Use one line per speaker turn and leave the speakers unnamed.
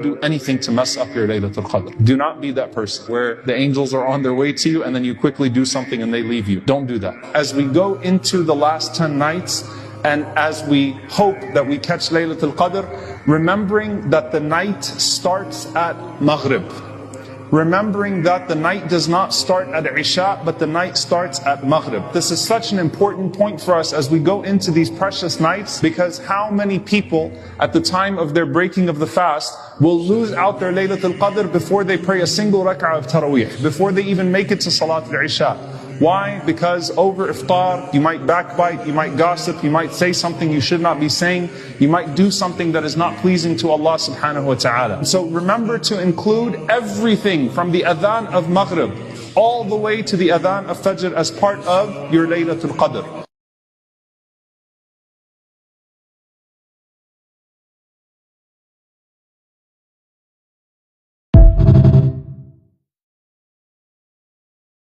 do anything to mess up your Laylatul Qadr. Do not be that person where the angels are on their way to you and then you quickly do something and they leave you. Don't do that. As we go into the last 10 nights, and as we hope that we catch Laylatul Qadr, remembering that the night starts at Maghrib. Remembering that the night does not start at Isha, but the night starts at Maghrib. This is such an important point for us as we go into these precious nights, because how many people at the time of their breaking of the fast will lose out their Laylatul Qadr before they pray a single rak'ah of Taraweeh, before they even make it to Salat al-Isha. Why? Because over iftar, you might backbite, you might gossip, you might say something you should not be saying, you might do something that is not pleasing to Allah subhanahu wa ta'ala. So remember to include everything from the adhan of Maghrib all the way to the adhan of Fajr as part of your Laylatul Qadr.